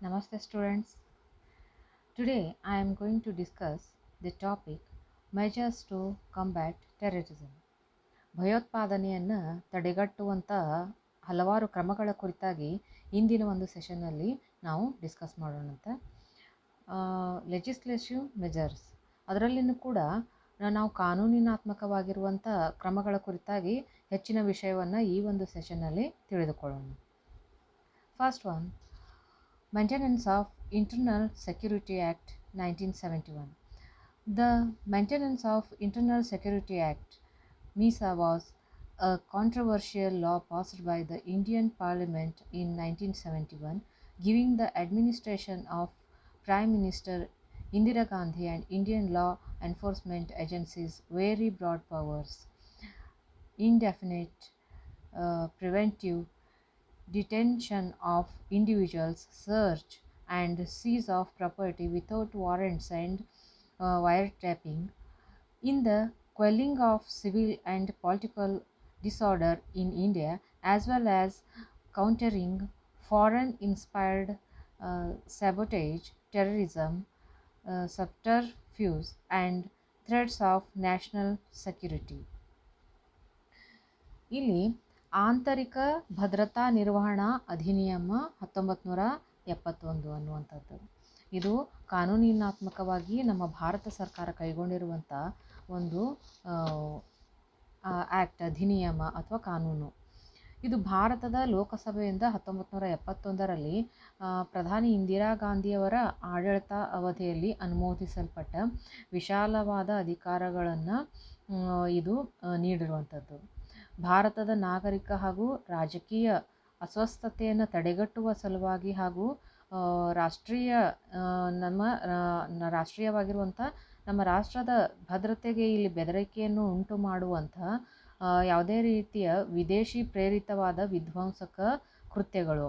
Namaste students. Today I am going to discuss the topic measures to combat terrorism. ಭಯೋತ್ಪಾದನೆಯನ್ನು ತಡೆಗಟ್ಟುವಂಥ ಹಲವಾರು ಕ್ರಮಗಳ ಕುರಿತಾಗಿ ಇಂದಿನ ಒಂದು ಸೆಷನ್ನಲ್ಲಿ ನಾವು ಡಿಸ್ಕಸ್ ಮಾಡೋಣಂತೆ. ಲೆಜಿಸ್ಲೇಟಿವ್ ಮೆಜರ್ಸ್ ಅದರಲ್ಲಿನೂ ಕೂಡ ನಾವು ಕಾನೂನಿನಾತ್ಮಕವಾಗಿರುವಂಥ ಕ್ರಮಗಳ ಕುರಿತಾಗಿ ಹೆಚ್ಚಿನ ವಿಷಯವನ್ನು ಈ ಒಂದು ಸೆಷನ್ನಲ್ಲಿ ತಿಳಿದುಕೊಳ್ಳೋಣ. First one, Maintenance of Internal Security Act 1971. The Maintenance of Internal Security Act (MISA) was a controversial law passed by the Indian Parliament in 1971, giving the administration of Prime Minister Indira Gandhi and Indian law enforcement agencies very broad powers. Indefinite preventive detention of individuals, search and seize of property without warrants and wiretapping, in the quelling of civil and political disorder in India, as well as countering foreign-inspired sabotage, terrorism, subterfuge and threats of national security. ಇಲ್ಲಿ ಆಂತರಿಕ ಭದ್ರತಾ ನಿರ್ವಹಣಾ ಅಧಿನಿಯಮ 1971 ಅನ್ನುವಂಥದ್ದು. ಇದು ಕಾನೂನಿನಾತ್ಮಕವಾಗಿ ನಮ್ಮ ಭಾರತ ಸರ್ಕಾರ ಕೈಗೊಂಡಿರುವಂಥ ಒಂದು act, ಅಧಿನಿಯಮ ಅಥವಾ ಕಾನೂನು. ಇದು ಭಾರತದ ಲೋಕಸಭೆಯಿಂದ 1971ರಲ್ಲಿ ಪ್ರಧಾನಿ ಇಂದಿರಾ ಗಾಂಧಿಯವರ ಆಡಳಿತ ಅವಧಿಯಲ್ಲಿ ಅನುಮೋದಿಸಲ್ಪಟ್ಟ ವಿಶಾಲವಾದ ಅಧಿಕಾರಗಳನ್ನು ಇದು ನೀಡಿರುವಂಥದ್ದು. ಭಾರತದ ನಾಗರಿಕ ಹಾಗೂ ರಾಜಕೀಯ ಅಸ್ವಸ್ಥತೆಯನ್ನು ತಡೆಗಟ್ಟುವ ಸಲುವಾಗಿ ಹಾಗೂ ರಾಷ್ಟ್ರೀಯವಾಗಿರುವಂಥ ನಮ್ಮ ರಾಷ್ಟ್ರದ ಭದ್ರತೆಗೆ ಇಲ್ಲಿ ಬೆದರಿಕೆಯನ್ನು ಉಂಟು ಮಾಡುವಂಥ ಯಾವುದೇ ರೀತಿಯ ವಿದೇಶಿ ಪ್ರೇರಿತವಾದ ವಿಧ್ವಂಸಕ ಕೃತ್ಯಗಳು,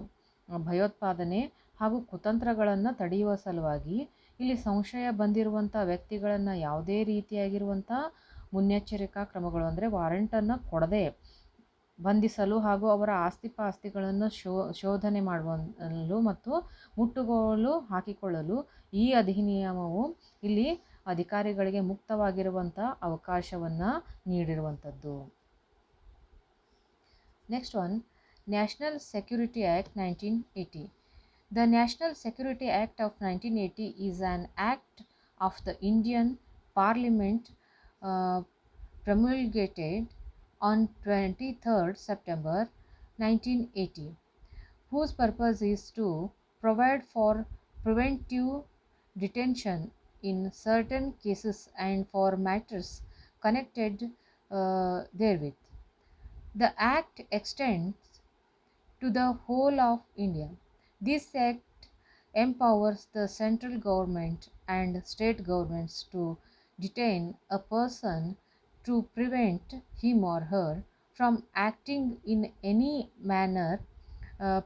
ಭಯೋತ್ಪಾದನೆ ಹಾಗೂ ಕುತಂತ್ರಗಳನ್ನು ತಡೆಯುವ ಸಲುವಾಗಿ ಇಲ್ಲಿ ಸಂಶಯ ಬಂದಿರುವಂಥ ವ್ಯಕ್ತಿಗಳನ್ನು ಯಾವುದೇ ರೀತಿಯಾಗಿರುವಂಥ ಮುನ್ನೆಚ್ಚರಿಕಾ ಕ್ರಮಗಳು ಅಂದರೆ ವಾರೆಂಟನ್ನು ಕೊಡದೆ ಬಂಧಿಸಲು ಹಾಗೂ ಅವರ ಆಸ್ತಿಪಾಸ್ತಿಗಳನ್ನು ಶೋಧನೆ ಮಾಡಲು ಮತ್ತು ಮುಟ್ಟುಗೋಲು ಹಾಕಿಕೊಳ್ಳಲು ಈ ಅಧಿನಿಯಮವು ಇಲ್ಲಿ ಅಧಿಕಾರಿಗಳಿಗೆ ಮುಕ್ತವಾಗಿರುವಂಥ ಅವಕಾಶವನ್ನು ನೀಡಿರುವಂಥದ್ದು. Next one, national security act 1980. The National Security Act of 1980 is an act of the Indian Parliament promulgated on 23rd September 1980, whose purpose is to provide for preventive detention in certain cases and for matters connected therewith. The Act extends to the whole of India. This Act empowers the central government and state governments to detain a person to prevent him or her from acting in any manner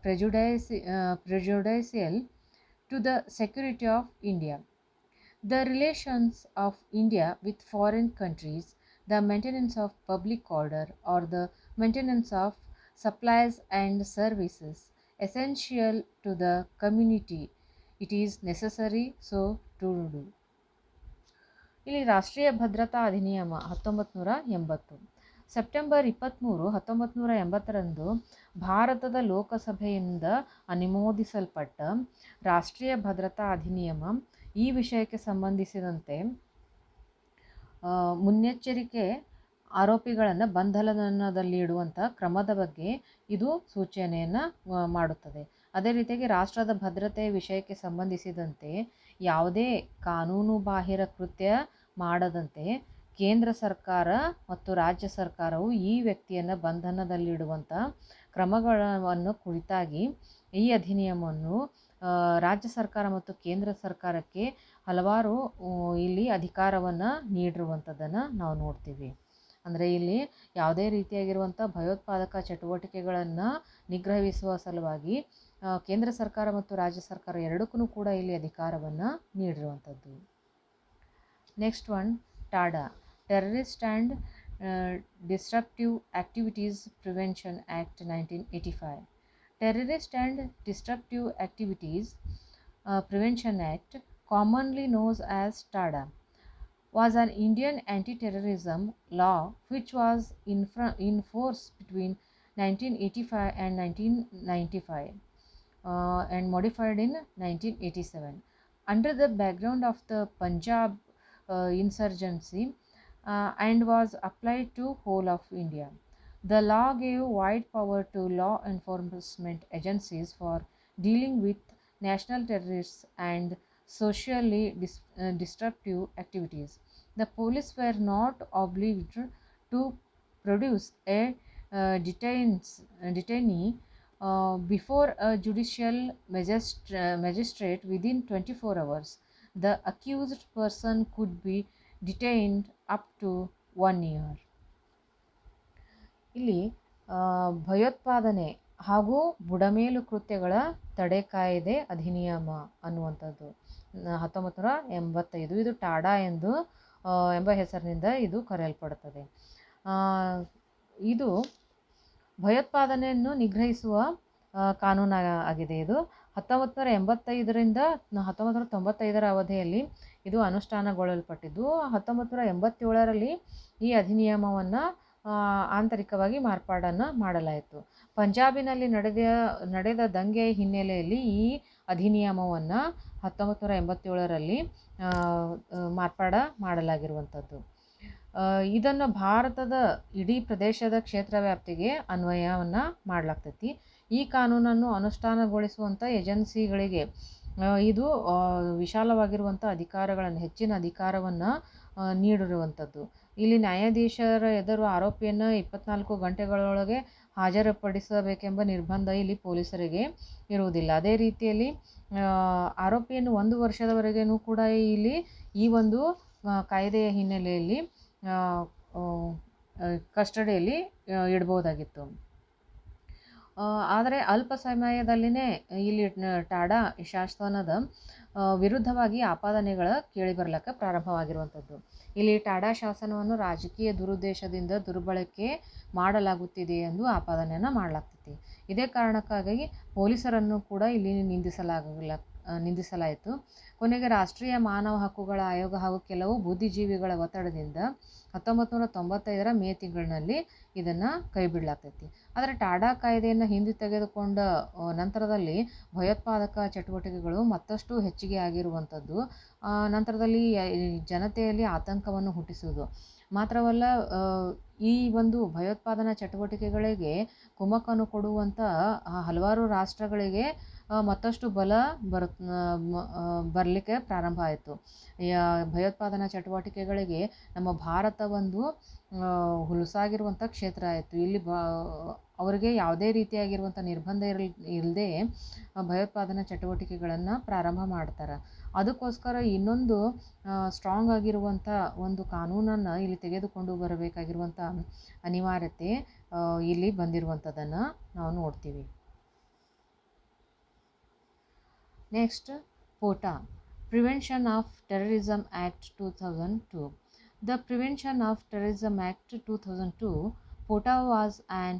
prejudicial to the security of India, the relations of India with foreign countries, the maintenance of public order, or the maintenance of supplies and services essential to the community. It is necessary so to do. ಇಲ್ಲಿ ರಾಷ್ಟ್ರೀಯ ಭದ್ರತಾ ಅಧಿನಿಯಮ 1980 September 23, 1980ರಂದು ಭಾರತದ ಲೋಕಸಭೆಯಿಂದ ಅನುಮೋದಿಸಲ್ಪಟ್ಟ ರಾಷ್ಟ್ರೀಯ ಭದ್ರತಾ ಅಧಿನಿಯಮ ಈ ವಿಷಯಕ್ಕೆ ಸಂಬಂಧಿಸಿದಂತೆ ಮುನ್ನೆಚ್ಚರಿಕೆ ಆರೋಪಿಗಳನ್ನು ಬಂಧನದಲ್ಲಿಡುವಂಥ ಕ್ರಮದ ಬಗ್ಗೆ ಇದು ಸೂಚನೆಯನ್ನು ಮಾಡುತ್ತದೆ. ಅದೇ ರೀತಿಯಾಗಿ ರಾಷ್ಟ್ರದ ಭದ್ರತೆಯ ವಿಷಯಕ್ಕೆ ಸಂಬಂಧಿಸಿದಂತೆ ಯಾವುದೇ ಕಾನೂನು ಬಾಹಿರ ಕೃತ್ಯ ಮಾಡದಂತೆ ಕೇಂದ್ರ ಸರ್ಕಾರ ಮತ್ತು ರಾಜ್ಯ ಸರ್ಕಾರವು ಈ ವ್ಯಕ್ತಿಯನ್ನು ಬಂಧನದಲ್ಲಿಡುವಂಥ ಕ್ರಮಗಳನ್ನು ಕುರಿತಾಗಿ ಈ ಅಧಿನಿಯಮವನ್ನು ರಾಜ್ಯ ಸರ್ಕಾರ ಮತ್ತು ಕೇಂದ್ರ ಸರ್ಕಾರಕ್ಕೆ ಹಲವಾರು ಇಲ್ಲಿ ಅಧಿಕಾರವನ್ನು ನೀಡಿರುವಂಥದ್ದನ್ನು ನಾವು ನೋಡ್ತೀವಿ. ಅಂದರೆ ಇಲ್ಲಿ ಯಾವುದೇ ರೀತಿಯಾಗಿರುವಂಥ ಭಯೋತ್ಪಾದಕ ಚಟುವಟಿಕೆಗಳನ್ನು ನಿಗ್ರಹಿಸುವ ಸಲುವಾಗಿ ಕೇಂದ್ರ ಸರ್ಕಾರ ಮತ್ತು ರಾಜ್ಯ ಸರ್ಕಾರ ಎರಡಕ್ಕೂ ಕೂಡ ಇಲ್ಲಿ ಅಧಿಕಾರವನ್ನು ನೀಡಿರುವಂಥದ್ದು. Next one, TADA, terrorist and disruptive activities prevention act 1985. Terrorist and destructive activities Prevention Act, commonly known as TADA, was an Indian anti-terrorism law which was in force between 1985 and 1995 and modified in 1987. Under the background of the Punjab insurgency and was applied to whole of India. The law gave wide power to law enforcement agencies for dealing with national terrorists and socially disruptive activities. The police were not obliged to produce a detainee before a judicial magistrate within 24 hours. The accused person could be detained up to 1 year. ಇಲ್ಲಿ ಭಯೋತ್ಪಾದನೆ ಹಾಗೂ ಬುಡಮೇಲು ಕೃತ್ಯಗಳ ತಡೆ ಕಾಯ್ದೆ ಅಧಿನಿಯಮ ಅನ್ನುವಂಥದ್ದು 1985 ಇದು ಟಾಡಾ ಎಂಬ ಹೆಸರಿನಿಂದ ಇದು ಕರೆಯಲ್ಪಡುತ್ತದೆ. ಇದು ಭಯೋತ್ಪಾದನೆಯನ್ನು ನಿಗ್ರಹಿಸುವ ಕಾನೂನು ಆಗಿದೆ. ಇದು 1985ರಿಂದ 1995ರ ಅವಧಿಯಲ್ಲಿ ಇದು ಅನುಷ್ಠಾನಗೊಳ್ಳಲ್ಪಟ್ಟಿದ್ದು 1987ರಲ್ಲಿ ಈ ಅಧಿನಿಯಮವನ್ನು ಆಂತರಿಕವಾಗಿ ಮಾರ್ಪಾಡನ್ನು ಮಾಡಲಾಯಿತು. ಪಂಜಾಬಿನಲ್ಲಿ ನಡೆದ ದಂಗೆಯ ಹಿನ್ನೆಲೆಯಲ್ಲಿ ಈ ಅಧಿನಿಯಮವನ್ನು 1987ರಲ್ಲಿ ಮಾರ್ಪಾಡ ಮಾಡಲಾಗಿರುವಂಥದ್ದು. ಇದನ್ನು ಭಾರತದ ಇಡೀ ಪ್ರದೇಶದ ಕ್ಷೇತ್ರ ವ್ಯಾಪ್ತಿಗೆ ಅನ್ವಯವನ್ನು ಮಾಡಲಾಗ್ತೈತಿ. ಈ ಕಾನೂನನ್ನು ಅನುಷ್ಠಾನಗೊಳಿಸುವಂಥ ಏಜೆನ್ಸಿಗಳಿಗೆ ಇದು ವಿಶಾಲವಾಗಿರುವಂಥ ಹೆಚ್ಚಿನ ಅಧಿಕಾರವನ್ನು ನೀಡಿರುವಂಥದ್ದು. ಇಲ್ಲಿ ನ್ಯಾಯಾಧೀಶರ ಎದುರು ಆರೋಪಿಯನ್ನು 24 ಗಂಟೆಗಳೊಳಗೆ ಹಾಜರುಪಡಿಸಬೇಕೆಂಬ ನಿರ್ಬಂಧ ಇಲ್ಲಿ ಪೊಲೀಸರಿಗೆ ಇರುವುದಿಲ್ಲ. ಅದೇ ರೀತಿಯಲ್ಲಿ ಆರೋಪಿಯನ್ನು 1 ವರ್ಷದವರೆಗೂ ಕೂಡ ಇಲ್ಲಿ ಈ ಒಂದು ಕಾಯ್ದೆಯ ಹಿನ್ನೆಲೆಯಲ್ಲಿ ಕಸ್ಟಡಿಯಲ್ಲಿ ಇಡ್ಬೋದಾಗಿತ್ತು. ಆದರೆ ಅಲ್ಪ ಸಮಯದಲ್ಲಿನೇ ಇಲ್ಲಿ ಟಾಡಾ ಶಾಸನದ ವಿರುದ್ಧವಾಗಿ ಆಪಾದನೆಗಳ ಕೇಳಿಬರಲಿಕ್ಕೆ ಪ್ರಾರಂಭವಾಗಿರುವಂಥದ್ದು. ಇಲ್ಲಿ ಟಾಡಾ ಶಾಸನವನ್ನು ರಾಜಕೀಯ ದುರುದ್ದೇಶದಿಂದ ದುರ್ಬಳಕೆ ಮಾಡಲಾಗುತ್ತಿದೆ ಎಂದು ಆಪಾದನೆಯನ್ನು ಮಾಡಲಾಗ್ತೈತಿ. ಇದೇ ಕಾರಣಕ್ಕಾಗಿ ಪೊಲೀಸರನ್ನು ಕೂಡ ಇಲ್ಲಿ ನಿಂದಿಸಲಾಯಿತು. ಕೊನೆಗೆ ರಾಷ್ಟ್ರೀಯ ಮಾನವ ಹಕ್ಕುಗಳ ಆಯೋಗ ಹಾಗೂ ಕೆಲವು ಬುದ್ಧಿಜೀವಿಗಳ ಒತ್ತಡದಿಂದ 1995ರ ಮೇ ತಿಂಗಳಿನಲ್ಲಿ ಇದನ್ನು ಕೈಬಿಡಲಾಗ್ತೈತಿ. ಆದರೆ ಟಾಡಾ ಕಾಯ್ದೆಯನ್ನು ಹಿಂದೆ ತೆಗೆದುಕೊಂಡ ನಂತರದಲ್ಲಿ ಭಯೋತ್ಪಾದಕ ಚಟುವಟಿಕೆಗಳು ಮತ್ತಷ್ಟು ಹೆಚ್ಚಿಗೆ ಆಗಿರುವಂಥದ್ದು, ನಂತರದಲ್ಲಿ ಜನತೆಯಲ್ಲಿ ಆತಂಕವನ್ನು ಹುಟ್ಟಿಸುವುದು ಮಾತ್ರವಲ್ಲ, ಈ ಒಂದು ಭಯೋತ್ಪಾದನಾ ಚಟುವಟಿಕೆಗಳಿಗೆ ಕುಮ್ಮಕ್ಕನ್ನು ಕೊಡುವಂಥ ಹಲವಾರು ರಾಷ್ಟ್ರಗಳಿಗೆ ಮತ್ತಷ್ಟು ಬಲ ಬರಲಿಕ್ಕೆ ಪ್ರಾರಂಭ ಆಯಿತು. ಭಯೋತ್ಪಾದನಾ ಚಟುವಟಿಕೆಗಳಿಗೆ ನಮ್ಮ ಭಾರತ ಒಂದು ಹುಲುಸಾಗಿರುವಂಥ ಕ್ಷೇತ್ರ ಆಯಿತು. ಇಲ್ಲಿ ಅವರಿಗೆ ಯಾವುದೇ ರೀತಿಯಾಗಿರುವಂಥ ನಿರ್ಬಂಧ ಇಲ್ಲದೆ ಭಯೋತ್ಪಾದನಾ ಚಟುವಟಿಕೆಗಳನ್ನು ಪ್ರಾರಂಭ ಮಾಡ್ತಾರೆ. ಅದಕ್ಕೋಸ್ಕರ ಇನ್ನೊಂದು ಸ್ಟ್ರಾಂಗ್ ಆಗಿರುವಂಥ ಒಂದು ಕಾನೂನನ್ನು ಇಲ್ಲಿ ತೆಗೆದುಕೊಂಡು ಬರಬೇಕಾಗಿರುವಂಥ ಅನಿವಾರ್ಯತೆ ಇಲ್ಲಿ ಬಂದಿರುವಂಥದ್ದನ್ನು ನಾವು ನೋಡ್ತೀವಿ. Next, POTA, Prevention of Terrorism Act 2002. The Prevention of Terrorism Act 2002, POTA, was an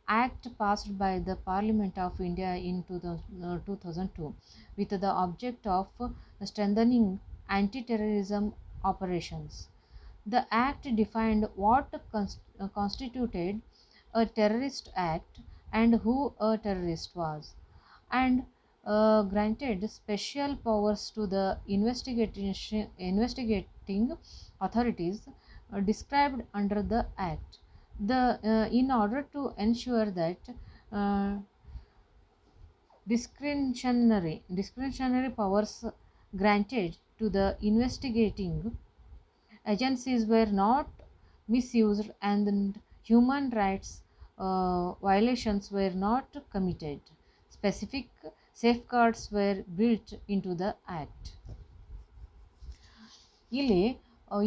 act passed by the Parliament of India in 2002 with the object of strengthening anti-terrorism operations. The act defined what constituted a terrorist act and who a terrorist was, and granted special powers to the investigating authorities described under the act. In order to ensure that discretionary powers granted to the investigating agencies were not misused and human rights violations were not committed. Specific safeguards were built into the act. ಇಲ್ಲಿ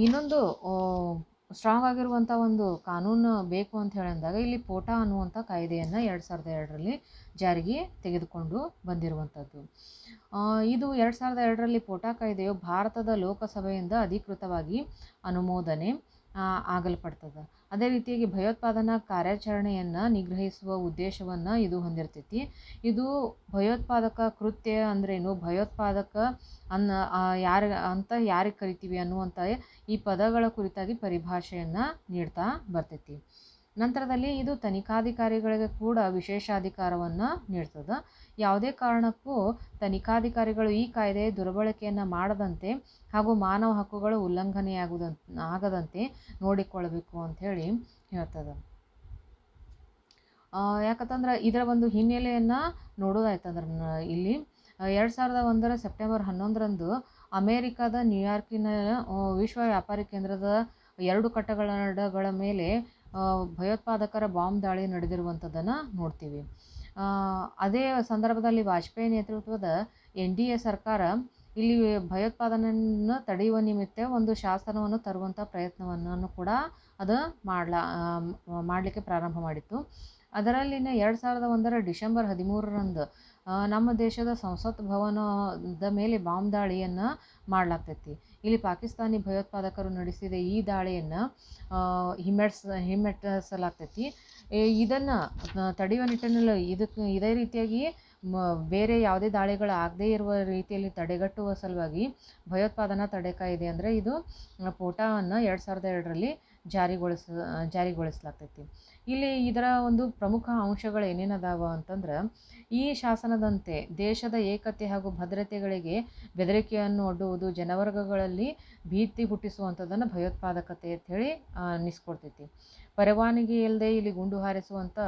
ಇನ್ನೊಂದು strong ಆಗಿರುವಂಥ ಒಂದು ಕಾನೂನು ಬೇಕು ಅಂತ ಹೇಳಿದಾಗ ಇಲ್ಲಿ POTA ಅನ್ನುವಂಥ ಕಾಯ್ದೆಯನ್ನು 2002ರಲ್ಲಿ ಜಾರಿಗೆ ತೆಗೆದುಕೊಂಡು ಬಂದಿರುವಂಥದ್ದು. ಇದು 2002ರಲ್ಲಿ ಪೋಟಾ ಕಾಯ್ದೆಯು ಭಾರತದ ಲೋಕಸಭೆಯಿಂದ ಅಧಿಕೃತವಾಗಿ ಅನುಮೋದನೆ ಆಗಲ್ಪಡ್ತದೆ. ಅದೇ ರೀತಿಯಾಗಿ ಭಯೋತ್ಪಾದನಾ ಕಾರ್ಯಾಚರಣೆಯನ್ನು ನಿಗ್ರಹಿಸುವ ಉದ್ದೇಶವನ್ನು ಇದು ಹೊಂದಿರ್ತೈತಿ. ಇದು ಭಯೋತ್ಪಾದಕ ಕೃತ್ಯ ಅಂದ್ರೇನು, ಭಯೋತ್ಪಾದಕ ಯಾರಿಗೆ ಕರಿತೀವಿ ಅನ್ನುವಂಥ ಈ ಪದಗಳ ಕುರಿತಾಗಿ ಪರಿಭಾಷೆಯನ್ನು ನೀಡ್ತಾ ಬರ್ತೈತಿ. ನಂತರದಲ್ಲಿ ಇದು ತನಿಖಾಧಿಕಾರಿಗಳಿಗೆ ಕೂಡ ವಿಶೇಷ ಅಧಿಕಾರವನ್ನು ನೀಡ್ತದೆ. ಯಾವುದೇ ಕಾರಣಕ್ಕೂ ತನಿಖಾಧಿಕಾರಿಗಳು ಈ ಕಾಯ್ದೆಯ ದುರ್ಬಳಕೆಯನ್ನು ಮಾಡದಂತೆ ಹಾಗೂ ಮಾನವ ಹಕ್ಕುಗಳು ಆಗದಂತೆ ನೋಡಿಕೊಳ್ಳಬೇಕು ಅಂಥೇಳಿ ಹೇಳ್ತದೆ. ಯಾಕಂತಂದ್ರೆ ಇದರ ಒಂದು ಹಿನ್ನೆಲೆಯನ್ನು ನೋಡೋದಾಯ್ತಂದ್ರೆ ಇಲ್ಲಿ 2001 ಸೆಪ್ಟೆಂಬರ್ 11ರಂದು ಅಮೇರಿಕಾದ ನ್ಯೂಯಾರ್ಕಿನ ವಿಶ್ವ ವ್ಯಾಪಾರಿ ಕೇಂದ್ರದ 2 ಕಟ್ಟಡಗಳ ಮೇಲೆ ಭಯೋತ್ಪಾದಕರ ಬಾಂಬ್ ದಾಳಿ ನಡೆದಿರುವಂಥದ್ದನ್ನು ನೋಡ್ತೀವಿ. ಅದೇ ಸಂದರ್ಭದಲ್ಲಿ ವಾಜಪೇಯಿ ನೇತೃತ್ವದ NDA ಸರ್ಕಾರ ಇಲ್ಲಿ ಭಯೋತ್ಪಾದನೆಯನ್ನು ತಡೆಯುವ ನಿಮಿತ್ತ ಒಂದು ಶಾಸನವನ್ನು ತರುವಂಥ ಪ್ರಯತ್ನವನ್ನು ಕೂಡ ಅದು ಮಾಡಲಿಕ್ಕೆ ಪ್ರಾರಂಭ ಮಾಡಿತ್ತು. ಅದರಲ್ಲಿನ 2001 ಡಿಸೆಂಬರ್ 13ರಂದು ನಮ್ಮ ದೇಶದ ಸಂಸತ್ ಭವನದ ಮೇಲೆ ಬಾಂಬ್ ದಾಳಿಯನ್ನು ಮಾಡಲಾಗ್ತೈತಿ. ಇಲ್ಲಿ ಪಾಕಿಸ್ತಾನಿ ಭಯೋತ್ಪಾದಕರು ನಡೆಸಿದ ಈ ದಾಳಿಯನ್ನು ಹಿಮ್ಮೆಟ್ಟಿಸಲಾಗ್ತೈತಿ. ಇದನ್ನು ತಡೆಯುವ ನಿಟ್ಟಿನಲ್ಲಿ ಇದೇ ರೀತಿಯಾಗಿ ಬೇರೆ ಯಾವುದೇ ದಾಳಿಗಳು ಆಗದೇ ಇರುವ ರೀತಿಯಲ್ಲಿ ತಡೆಗಟ್ಟುವ ಸಲುವಾಗಿ ಭಯೋತ್ಪಾದನಾ ತಡೆ ಕಾಯ್ದೆ ಅಂದರೆ ಇದು ಪೋಟಾವನ್ನು 2002ರಲ್ಲಿ ಜಾರಿಗೊಳಿಸಲಾಗ್ತೈತಿ. ಇಲ್ಲಿ ಇದರ ಒಂದು ಪ್ರಮುಖ ಅಂಶಗಳು ಏನೇನದಾವ ಅಂತಂದ್ರೆ, ಈ ಶಾಸನದಂತೆ ದೇಶದ ಏಕತೆ ಹಾಗೂ ಭದ್ರತೆಗಳಿಗೆ ಬೆದರಿಕೆಯನ್ನು ಒಡ್ಡುವುದು, ಜನವರ್ಗಗಳಲ್ಲಿ ಭೀತಿ ಹುಟ್ಟಿಸುವಂಥದ್ದನ್ನು ಭಯೋತ್ಪಾದಕತೆ ಅಂಥೇಳಿ ಅನ್ನಿಸ್ಕೊಡ್ತೈತಿ. ಪರವಾನಗಿ ಇಲ್ಲದೆ ಇಲ್ಲಿ ಗುಂಡು ಹಾರಿಸುವಂಥ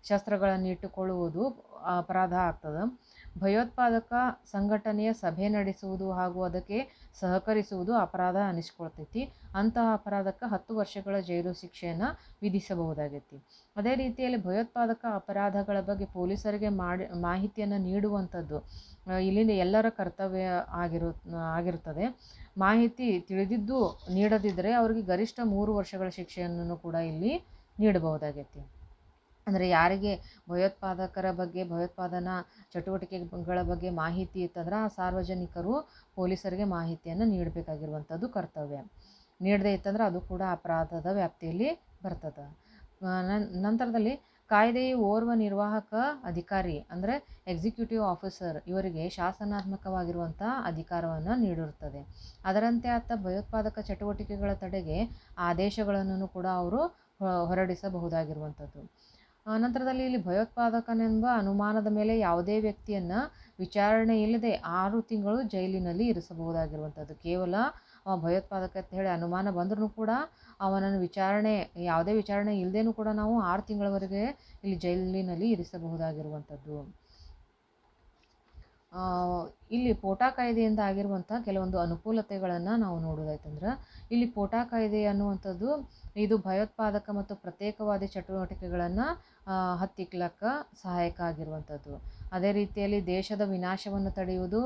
ಶಸ್ತ್ರಗಳನ್ನು ಇಟ್ಟುಕೊಳ್ಳುವುದು ಅಪರಾಧ ಆಗ್ತದೆ. ಭಯೋತ್ಪಾದಕ ಸಂಘಟನೆಯ ಸಭೆ ನಡೆಸುವುದು ಹಾಗೂ ಅದಕ್ಕೆ ಸಹಕರಿಸುವುದು ಅಪರಾಧ ಅನ್ನಿಸ್ಕೊಳ್ತೈತಿ. ಅಂತಹ ಅಪರಾಧಕ್ಕೆ 10 ವರ್ಷಗಳ ಜೈಲು ಶಿಕ್ಷೆಯನ್ನು ವಿಧಿಸಬಹುದಾಗೈತಿ. ಅದೇ ರೀತಿಯಲ್ಲಿ ಭಯೋತ್ಪಾದಕ ಅಪರಾಧಗಳ ಬಗ್ಗೆ ಪೊಲೀಸರಿಗೆ ಮಾಹಿತಿಯನ್ನು ನೀಡುವಂಥದ್ದು ಇಲ್ಲಿಂದ ಎಲ್ಲರ ಕರ್ತವ್ಯ ಆಗಿರುತ್ತದೆ. ಮಾಹಿತಿ ತಿಳಿದಿದ್ದು ನೀಡದಿದ್ದರೆ ಅವರಿಗೆ ಗರಿಷ್ಠ 3 ವರ್ಷಗಳ ಶಿಕ್ಷೆಯನ್ನು ಕೂಡ ಇಲ್ಲಿ ನೀಡಬಹುದಾಗೈತಿ. ಅಂದರೆ ಯಾರಿಗೆ ಭಯೋತ್ಪಾದಕರ ಬಗ್ಗೆ, ಭಯೋತ್ಪಾದನಾ ಚಟುವಟಿಕೆಗಳ ಬಗ್ಗೆ ಮಾಹಿತಿ ಇತ್ತಂದ್ರೆ ಆ ಸಾರ್ವಜನಿಕರು ಪೊಲೀಸರಿಗೆ ಮಾಹಿತಿಯನ್ನು ನೀಡಬೇಕಾಗಿರುವಂಥದ್ದು ಕರ್ತವ್ಯ. ನೀಡದೇ ಇತ್ತಂದ್ರೆ ಅದು ಕೂಡ ಅಪರಾಧದ ವ್ಯಾಪ್ತಿಯಲ್ಲಿ ಬರ್ತದೆ. ನಂತರದಲ್ಲಿ ಕಾಯ್ದೆಯು ಓರ್ವ ನಿರ್ವಾಹಕ ಅಧಿಕಾರಿ ಅಂದರೆ ಎಕ್ಸಿಕ್ಯೂಟಿವ್ ಆಫೀಸರ್ ಇವರಿಗೆ ಶಾಸನಾತ್ಮಕವಾಗಿರುವಂಥ ಅಧಿಕಾರವನ್ನು ನೀಡಿರುತ್ತದೆ. ಅದರಂತೆ ಆತ ಭಯೋತ್ಪಾದಕ ಚಟುವಟಿಕೆಗಳ ತಡೆಗೆ ಆದೇಶಗಳನ್ನು ಕೂಡ ಅವರು ಹೊರಡಿಸಬಹುದಾಗಿರುವಂಥದ್ದು. ನಂತರದಲ್ಲಿ ಇಲ್ಲಿ ಭಯೋತ್ಪಾದಕನೆಂಬ ಅನುಮಾನದ ಮೇಲೆ ಯಾವುದೇ ವ್ಯಕ್ತಿಯನ್ನು ವಿಚಾರಣೆ ಇಲ್ಲದೆ 6 ತಿಂಗಳು ಜೈಲಿನಲ್ಲಿ ಇರಿಸಬಹುದಾಗಿರುವಂಥದ್ದು. ಕೇವಲ ಭಯೋತ್ಪಾದಕ ಅಂತ ಹೇಳಿ ಅನುಮಾನ ಬಂದ್ರೂ ಕೂಡ ಅವನನ್ನು ಯಾವುದೇ ವಿಚಾರಣೆ ಇಲ್ಲದೇನೂ ಕೂಡ ನಾವು 6 ತಿಂಗಳವರೆಗೆ ಇಲ್ಲಿ ಜೈಲಿನಲ್ಲಿ ಇರಿಸಬಹುದಾಗಿರುವಂಥದ್ದು. ಇಲ್ಲಿ ಪೋಟಾ ಕಾಯ್ದೆಯಿಂದ ಆಗಿರುವಂಥ ಕೆಲವೊಂದು ಅನುಕೂಲತೆಗಳನ್ನು ನಾವು ನೋಡೋದಾಯ್ತಂದ್ರೆ, ಇಲ್ಲಿ ಪೋಟಾ ಕಾಯ್ದೆ ಅನ್ನುವಂಥದ್ದು ಇದು ಭಯೋತ್ಪಾದಕ ಮತ್ತು ಪ್ರತ್ಯೇಕವಾದಿ ಚಟುವಟಿಕೆಗಳನ್ನು ಹತ್ತಿಕ್ಕಲಿಕ್ಕೆ ಸಹಾಯಕ ಆಗಿರುವಂಥದ್ದು. ಅದೇ ರೀತಿಯಲ್ಲಿ ದೇಶದ ವಿನಾಶವನ್ನು ತಡೆಯುವುದು,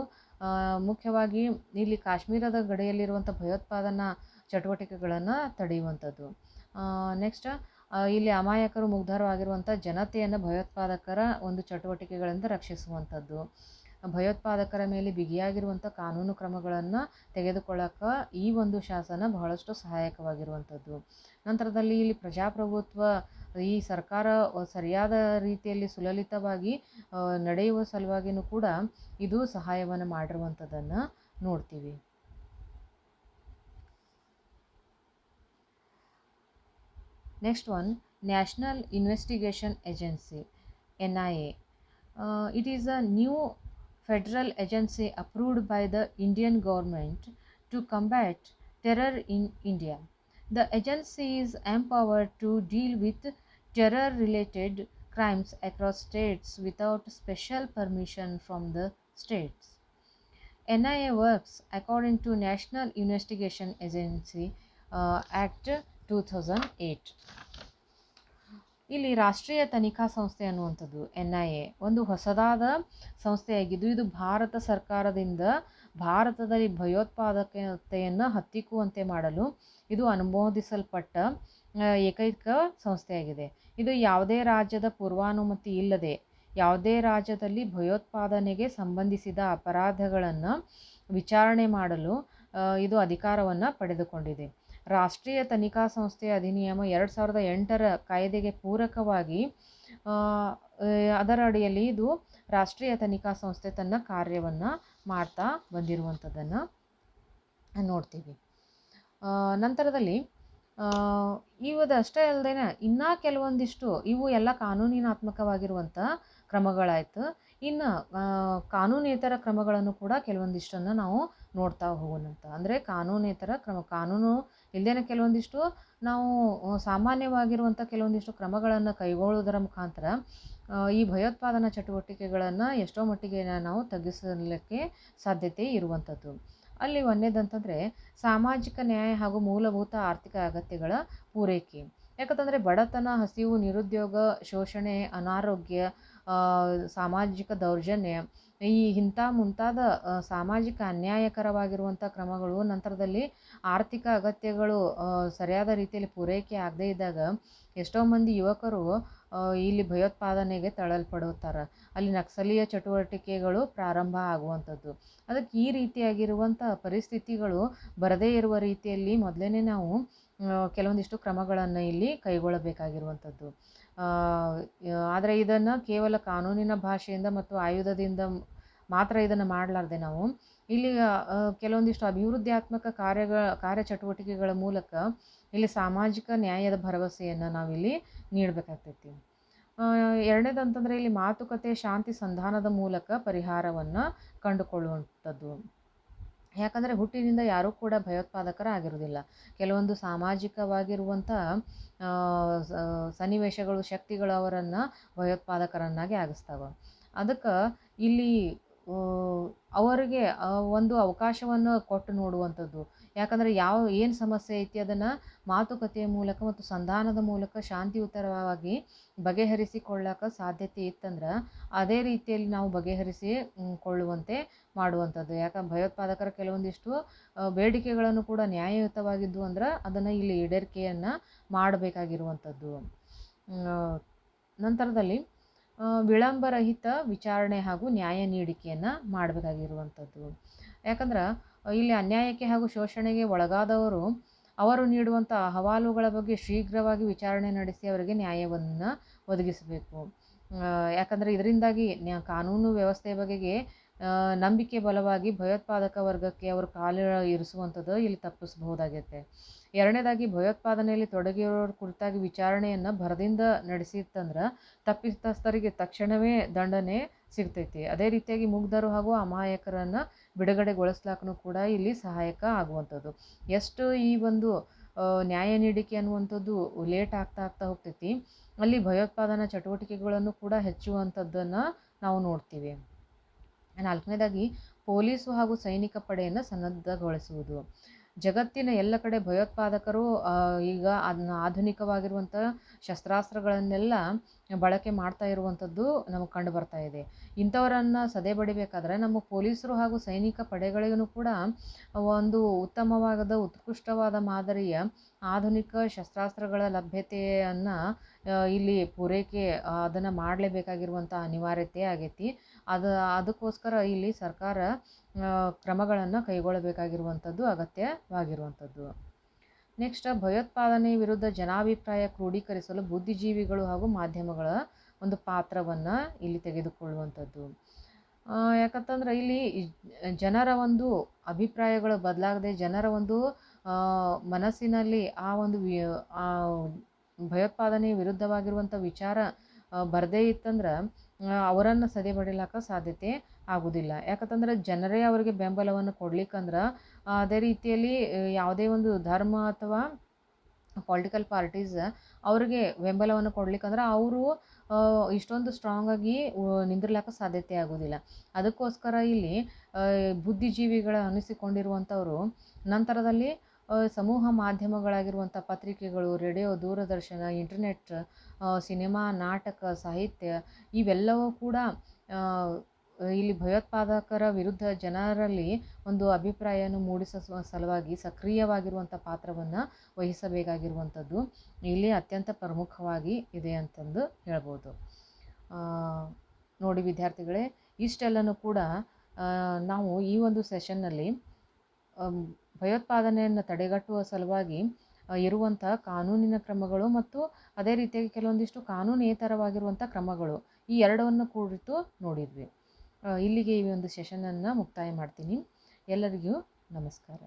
ಮುಖ್ಯವಾಗಿ ಇಲ್ಲಿ ಕಾಶ್ಮೀರದ ಗಡಿಯಲ್ಲಿರುವಂಥ ಭಯೋತ್ಪಾದನಾ ಚಟುವಟಿಕೆಗಳನ್ನು ತಡೆಯುವಂಥದ್ದು. ನೆಕ್ಸ್ಟ್ ಇಲ್ಲಿ ಅಮಾಯಕರು ಮುಗ್ಧರಾಗಿರುವಂಥ ಜನತೆಯನ್ನು ಭಯೋತ್ಪಾದಕರ ಒಂದು ಚಟುವಟಿಕೆಗಳಿಂದ ರಕ್ಷಿಸುವಂಥದ್ದು. ಭಯೋತ್ಪಾದಕರ ಮೇಲೆ ಬಿಗಿಯಾಗಿರುವಂಥ ಕಾನೂನು ಕ್ರಮಗಳನ್ನು ತೆಗೆದುಕೊಳ್ಳೋಕೆ ಈ ಒಂದು ಶಾಸನ ಬಹಳಷ್ಟು ಸಹಾಯಕವಾಗಿರುವಂಥದ್ದು. ನಂತರದಲ್ಲಿ ಇಲ್ಲಿ ಪ್ರಜಾಪ್ರಭುತ್ವ, ಈ ಸರ್ಕಾರ ಸರಿಯಾದ ರೀತಿಯಲ್ಲಿ ಸುಲಲಿತವಾಗಿ ನಡೆಯುವ ಸಲುವಾಗಿಯೂ ಕೂಡ ಇದು ಸಹಾಯವನ್ನು ಮಾಡಿರುವಂಥದ್ದನ್ನು ನೋಡ್ತೀವಿ. Next one, National Investigation Agency, NIA. It is a new federal agency approved by the Indian government to combat terror in India. The agency is empowered to deal with terror-related crimes across states without special permission from the states. NIA works according to National Investigation Agency Act 2008. ಇಲ್ಲಿ ರಾಷ್ಟ್ರೀಯ ತನಿಖಾ ಸಂಸ್ಥೆ ಅನ್ನುವಂಥದ್ದು NIA ಒಂದು ಹೊಸದಾದ ಸಂಸ್ಥೆಯಾಗಿದ್ದು, ಇದು ಭಾರತ ಸರ್ಕಾರದಿಂದ ಭಾರತದಲ್ಲಿ ಭಯೋತ್ಪಾದಕತೆಯನ್ನು ಹತ್ತಿಕ್ಕುವಂತೆ ಮಾಡಲು ಇದು ಅನುಮೋದಿಸಲ್ಪಟ್ಟ ಏಕೈಕ ಸಂಸ್ಥೆಯಾಗಿದೆ. ಇದು ಯಾವುದೇ ರಾಜ್ಯದ ಪೂರ್ವಾನುಮತಿ ಇಲ್ಲದೆ ಯಾವುದೇ ರಾಜ್ಯದಲ್ಲಿ ಭಯೋತ್ಪಾದನೆಗೆ ಸಂಬಂಧಿಸಿದ ಅಪರಾಧಗಳನ್ನು ವಿಚಾರಣೆ ಮಾಡಲು ಇದು ಅಧಿಕಾರವನ್ನು ಪಡೆದುಕೊಂಡಿದೆ. ರಾಷ್ಟ್ರೀಯ ತನಿಖಾ ಸಂಸ್ಥೆ ಅಧಿನಿಯಮ 2008ರ ಕಾಯ್ದೆಗೆ ಪೂರಕವಾಗಿ ಅದರ ಅಡಿಯಲ್ಲಿ ಇದು ರಾಷ್ಟ್ರೀಯ ತನಿಖಾ ಸಂಸ್ಥೆ ತನ್ನ ಕಾರ್ಯವನ್ನು ಮಾಡ್ತಾ ಬಂದಿರುವಂಥದ್ದನ್ನು ನೋಡ್ತೀವಿ. ನಂತರದಲ್ಲಿ ಇವದಷ್ಟೇ ಅಲ್ಲದೆ ಇನ್ನೂ ಕೆಲವೊಂದಿಷ್ಟು ಇವು ಎಲ್ಲ ಕಾನೂನಿನಾತ್ಮಕವಾಗಿರುವಂಥ ಕ್ರಮಗಳಾಯಿತು. ಇನ್ನು ಕಾನೂನೇತರ ಕ್ರಮಗಳನ್ನು ಕೂಡ ಕೆಲವೊಂದಿಷ್ಟನ್ನು ನಾವು ನೋಡ್ತಾ ಹೋಗೋಣಂತ. ಅಂದರೆ ಕಾನೂನೇತರ ಕ್ರಮ, ಕಾನೂನು ಇಲ್ಲದೇ ಕೆಲವೊಂದಿಷ್ಟು ನಾವು ಸಾಮಾನ್ಯವಾಗಿರುವಂಥ ಕೆಲವೊಂದಿಷ್ಟು ಕ್ರಮಗಳನ್ನು ಕೈಗೊಳ್ಳುವುದರ ಮುಖಾಂತರ ಈ ಭಯೋತ್ಪಾದನಾ ಚಟುವಟಿಕೆಗಳನ್ನು ಎಷ್ಟೋ ಮಟ್ಟಿಗೆ ನಾವು ತಗ್ಗಿಸಲಿಕ್ಕೆ ಸಾಧ್ಯತೆ ಇರುವಂಥದ್ದು. ಅಲ್ಲಿ ಒಂದೇದಂತಂದರೆ ಸಾಮಾಜಿಕ ನ್ಯಾಯ ಹಾಗೂ ಮೂಲಭೂತ ಆರ್ಥಿಕ ಅಗತ್ಯಗಳ ಪೂರೈಕೆ. ಯಾಕಂತಂದರೆ ಬಡತನ, ಹಸಿವು, ನಿರುದ್ಯೋಗ, ಶೋಷಣೆ, ಅನಾರೋಗ್ಯ, ಸಾಮಾಜಿಕ ದೌರ್ಜನ್ಯ, ಇಂಥ ಮುಂತಾದ ಸಾಮಾಜಿಕ ಅನ್ಯಾಯಕರವಾಗಿರುವಂಥ ಕ್ರಮಗಳು, ನಂತರದಲ್ಲಿ ಆರ್ಥಿಕ ಅಗತ್ಯಗಳು ಸರಿಯಾದ ರೀತಿಯಲ್ಲಿ ಪೂರೈಕೆ ಆಗದೇ ಇದ್ದಾಗ ಎಷ್ಟೋ ಮಂದಿ ಯುವಕರು ಇಲ್ಲಿ ಭಯೋತ್ಪಾದನೆಗೆ ತಳ್ಳಲ್ಪಡುತ್ತಾರೆ. ಅಲ್ಲಿ ನಕ್ಸಲೀಯ ಚಟುವಟಿಕೆಗಳು ಪ್ರಾರಂಭ ಆಗುವಂಥದ್ದು. ಅದಕ್ಕೆ ಈ ರೀತಿಯಾಗಿರುವಂಥ ಪರಿಸ್ಥಿತಿಗಳು ಬರದೇ ಇರುವ ರೀತಿಯಲ್ಲಿ ಮೊದಲೇ ನಾವು ಕೆಲವೊಂದಿಷ್ಟು ಕ್ರಮಗಳನ್ನು ಇಲ್ಲಿ ಕೈಗೊಳ್ಳಬೇಕಾಗಿರುವಂಥದ್ದು. ಆದರೆ ಇದನ್ನು ಕೇವಲ ಕಾನೂನಿನ ಭಾಷೆಯಿಂದ ಮತ್ತು ಆಯುಧದಿಂದ ಮಾತ್ರ ಇದನ್ನು ಮಾಡಲಾರ್ದೆ ನಾವು ಇಲ್ಲಿ ಕೆಲವೊಂದಿಷ್ಟು ಅಭಿವೃದ್ಧಿಯಾತ್ಮಕ ಕಾರ್ಯಚಟುವಟಿಕೆಗಳ ಮೂಲಕ ಇಲ್ಲಿ ಸಾಮಾಜಿಕ ನ್ಯಾಯದ ಭರವಸೆಯನ್ನು ನಾವಿಲ್ಲಿ ನೀಡಬೇಕಾಗ್ತೈತಿ. ಎರಡನೇದಂತಂದರೆ ಇಲ್ಲಿ ಮಾತುಕತೆ, ಶಾಂತಿ, ಸಂಧಾನದ ಮೂಲಕ ಪರಿಹಾರವನ್ನು ಕಂಡುಕೊಳ್ಳುವಂಥದ್ದು. ಯಾಕಂದರೆ ಹುಟ್ಟಿನಿಂದ ಯಾರೂ ಕೂಡ ಭಯೋತ್ಪಾದಕರಾಗಿರೋದಿಲ್ಲ. ಕೆಲವೊಂದು ಸಾಮಾಜಿಕವಾಗಿರುವಂಥ ಸನ್ನಿವೇಶಗಳು, ಶಕ್ತಿಗಳು ಅವರನ್ನು ಭಯೋತ್ಪಾದಕರನ್ನಾಗಿ ಆಗಿಸ್ತಾವೆ. ಅದಕ್ಕೆ ಇಲ್ಲಿ ಅವರಿಗೆ ಒಂದು ಅವಕಾಶವನ್ನು ಕೊಟ್ಟು ನೋಡುವಂಥದ್ದು. ಯಾಕಂದರೆ ಏನು ಸಮಸ್ಯೆ ಐತಿ ಅದನ್ನು ಮಾತುಕತೆಯ ಮೂಲಕ ಮತ್ತು ಸಂಧಾನದ ಮೂಲಕ ಶಾಂತಿಯುತವಾಗಿ ಬಗೆಹರಿಸಿಕೊಳ್ಳೋಕೆ ಸಾಧ್ಯತೆ ಇತ್ತಂದ್ರೆ ಅದೇ ರೀತಿಯಲ್ಲಿ ನಾವು ಬಗೆಹರಿಸಿಕೊಳ್ಳುವಂತೆ ಮಾಡುವಂಥದ್ದು. ಯಾಕಂದ್ರೆ ಭಯೋತ್ಪಾದಕರ ಕೆಲವೊಂದಿಷ್ಟು ಬೇಡಿಕೆಗಳನ್ನು ಕೂಡ ನ್ಯಾಯಯುತವಾಗಿದ್ದು ಅಂದ್ರೆ ಅದನ್ನು ಇಲ್ಲಿ ಈಡೇರಿಕೆಯನ್ನು ಮಾಡಬೇಕಾಗಿರುವಂಥದ್ದು. ನಂತರದಲ್ಲಿ ವಿಳಂಬರಹಿತ ವಿಚಾರಣೆ ಹಾಗೂ ನ್ಯಾಯ ನೀಡಿಕೆಯನ್ನು ಮಾಡಬೇಕಾಗಿರುವಂಥದ್ದು. ಯಾಕಂದ್ರೆ ಇಲ್ಲಿ ಅನ್ಯಾಯಕ್ಕೆ ಹಾಗೂ ಶೋಷಣೆಗೆ ಒಳಗಾದವರು ಅವರು ನೀಡುವಂಥ ಅಹವಾಲುಗಳ ಬಗ್ಗೆ ಶೀಘ್ರವಾಗಿ ವಿಚಾರಣೆ ನಡೆಸಿ ಅವರಿಗೆ ನ್ಯಾಯವನ್ನು ಒದಗಿಸಬೇಕು. ಯಾಕಂದರೆ ಇದರಿಂದಾಗಿ ಕಾನೂನು ವ್ಯವಸ್ಥೆಯ ಬಗೆಗೆ ನಂಬಿಕೆ ಬಲವಾಗಿ ಭಯೋತ್ಪಾದಕ ವರ್ಗಕ್ಕೆ ಅವರು ಕಾಲು ಇರಿಸುವಂಥದ್ದು ಇಲ್ಲಿ ತಪ್ಪಿಸಬಹುದಾಗುತ್ತೆ. ಎರಡನೇದಾಗಿ ಭಯೋತ್ಪಾದನೆಯಲ್ಲಿ ತೊಡಗಿರೋರ ಕುರಿತಾಗಿ ವಿಚಾರಣೆಯನ್ನು ಭರದಿಂದ ನಡೆಸಿತ್ತಂದ್ರೆ ತಪ್ಪಿತಸ್ಥರಿಗೆ ತಕ್ಷಣವೇ ದಂಡನೆ ಸಿಗ್ತೈತಿ. ಅದೇ ರೀತಿಯಾಗಿ ಮುಗ್ಧರು ಹಾಗೂ ಅಮಾಯಕರನ್ನು ಬಿಡುಗಡೆಗೊಳಿಸ್ಲಾಕೂ ಕೂಡ ಇಲ್ಲಿ ಸಹಾಯಕ ಆಗುವಂಥದ್ದು. ಎಷ್ಟು ಈ ಒಂದು ನ್ಯಾಯ ನೀಡಿಕೆ ಅನ್ನುವಂಥದ್ದು ಲೇಟ್ ಆಗ್ತಾ ಹೋಗ್ತೈತಿ, ಅಲ್ಲಿ ಭಯೋತ್ಪಾದನಾ ಚಟುವಟಿಕೆಗಳನ್ನು ಕೂಡ ಹೆಚ್ಚುವಂಥದ್ದನ್ನು ನಾವು ನೋಡ್ತೀವಿ. ನಾಲ್ಕನೇದಾಗಿ ಪೊಲೀಸು ಹಾಗೂ ಸೈನಿಕ ಪಡೆಯನ್ನು ಸನ್ನದ್ಧಗೊಳಿಸುವುದು. ಜಗತ್ತಿನ ಎಲ್ಲ ಕಡೆ ಭಯೋತ್ಪಾದಕರು ಈಗ ಅದನ್ನ ಆಧುನಿಕವಾಗಿರುವಂಥ ಶಸ್ತ್ರಾಸ್ತ್ರಗಳನ್ನೆಲ್ಲ ಬಳಕೆ ಮಾಡ್ತಾ ಇರುವಂಥದ್ದು ನಮಗೆ ಕಂಡು ಬರ್ತಾ ಇದೆ. ಇಂಥವರನ್ನು ಸದೆ ಬಡಿಬೇಕಾದ್ರೆ ನಮ್ಮ ಪೊಲೀಸರು ಹಾಗೂ ಸೈನಿಕ ಪಡೆಗಳಿಗೂ ಕೂಡ ಒಂದು ಉತ್ಕೃಷ್ಟವಾದ ಮಾದರಿಯ ಆಧುನಿಕ ಶಸ್ತ್ರಾಸ್ತ್ರಗಳ ಲಭ್ಯತೆಯನ್ನು ಇಲ್ಲಿ ಪೂರೈಕೆ ಅದನ್ನು ಮಾಡಲೇಬೇಕಾಗಿರುವಂಥ ಅನಿವಾರ್ಯತೆ ಆಗೈತಿ. ಅದಕ್ಕೋಸ್ಕರ ಇಲ್ಲಿ ಸರ್ಕಾರ ಕ್ರಮಗಳನ್ನು ಕೈಗೊಳ್ಳಬೇಕಾಗಿರುವಂಥದ್ದು ಅಗತ್ಯವಾಗಿರುವಂಥದ್ದು. ನೆಕ್ಸ್ಟ್, ಭಯೋತ್ಪಾದನೆ ವಿರುದ್ಧ ಜನಾಭಿಪ್ರಾಯ ಕ್ರೋಢೀಕರಿಸಲು ಬುದ್ಧಿಜೀವಿಗಳು ಹಾಗೂ ಮಾಧ್ಯಮಗಳ ಒಂದು ಪಾತ್ರವನ್ನು ಇಲ್ಲಿ ತೆಗೆದುಕೊಳ್ಳುವಂಥದ್ದು. ಯಾಕಂತಂದ್ರೆ ಇಲ್ಲಿ ಜನರ ಒಂದು ಅಭಿಪ್ರಾಯಗಳು ಬದಲಾಗದೆ ಜನರ ಒಂದು ಮನಸ್ಸಿನಲ್ಲಿ ಆ ಒಂದು ಭಯೋತ್ಪಾದನೆ ವಿರುದ್ಧವಾಗಿರುವಂಥ ವಿಚಾರ ಬರದೇ ಇತ್ತಂದ್ರೆ ಅವರನ್ನು ಸದೆ ಬಡಿಲಾಕ ಸಾಧ್ಯತೆ ಆಗೋದಿಲ್ಲ. ಯಾಕಂತಂದ್ರೆ ಜನರೇ ಅವರಿಗೆ ಬೆಂಬಲವನ್ನು ಕೊಡ್ಲಿಕ್ಕಂದ್ರೆ ಅದೇ ರೀತಿಯಲ್ಲಿ ಯಾವುದೇ ಒಂದು ಧರ್ಮ ಅಥವಾ ಪೊಲಿಟಿಕಲ್ ಪಾರ್ಟೀಸ್ ಅವ್ರಿಗೆ ಬೆಂಬಲವನ್ನು ಕೊಡ್ಲಿಕ್ಕಂದ್ರೆ ಅವರು ಇಷ್ಟೊಂದು ಸ್ಟ್ರಾಂಗಾಗಿ ನಿಂದಿರ್ಲಾಕ ಸಾಧ್ಯತೆ ಆಗೋದಿಲ್ಲ. ಅದಕ್ಕೋಸ್ಕರ ಇಲ್ಲಿ ಬುದ್ಧಿಜೀವಿಗಳ ಅನಿಸಿಕೊಂಡಿರುವಂಥವರು ನಂತರದಲ್ಲಿ ಸಮೂಹ ಮಾಧ್ಯಮಗಳಾಗಿರುವಂಥ ಪತ್ರಿಕೆಗಳು, ರೇಡಿಯೋ, ದೂರದರ್ಶನ, ಇಂಟರ್ನೆಟ್, ಸಿನಿಮಾ, ನಾಟಕ, ಸಾಹಿತ್ಯ ಇವೆಲ್ಲವೂ ಕೂಡ ಇಲ್ಲಿ ಭಯೋತ್ಪಾದಕರ ವಿರುದ್ಧ ಜನರಲ್ಲಿ ಒಂದು ಅಭಿಪ್ರಾಯವನ್ನು ಮೂಡಿಸುವ ಸಲುವಾಗಿ ಸಕ್ರಿಯವಾಗಿರುವಂಥ ಪಾತ್ರವನ್ನು ವಹಿಸಬೇಕಾಗಿರುವಂಥದ್ದು ಇಲ್ಲಿ ಅತ್ಯಂತ ಪ್ರಮುಖವಾಗಿ ಇದೆ ಅಂತಂದು ಹೇಳ್ಬೋದು. ನೋಡಿ ವಿದ್ಯಾರ್ಥಿಗಳೇ, ಇಷ್ಟೆಲ್ಲನೂ ಕೂಡ ನಾವು ಈ ಒಂದು ಸೆಷನ್ನಲ್ಲಿ ಭಯೋತ್ಪಾದನೆಯನ್ನು ತಡೆಗಟ್ಟುವ ಸಲುವಾಗಿ ಇರುವಂಥ ಕಾನೂನಿನ ಕ್ರಮಗಳು ಮತ್ತು ಅದೇ ರೀತಿಯಾಗಿ ಕೆಲವೊಂದಿಷ್ಟು ಕಾನೂನೇತರವಾಗಿರುವಂಥ ಕ್ರಮಗಳು, ಈ ಎರಡವನ್ನು ಕುರಿತು ನೋಡಿದ್ವಿ. ಇಲ್ಲಿಗೆ ಈ ಒಂದು ಸೆಷನನ್ನು ಮುಕ್ತಾಯ ಮಾಡ್ತೀನಿ. ಎಲ್ಲರಿಗೂ ನಮಸ್ಕಾರ.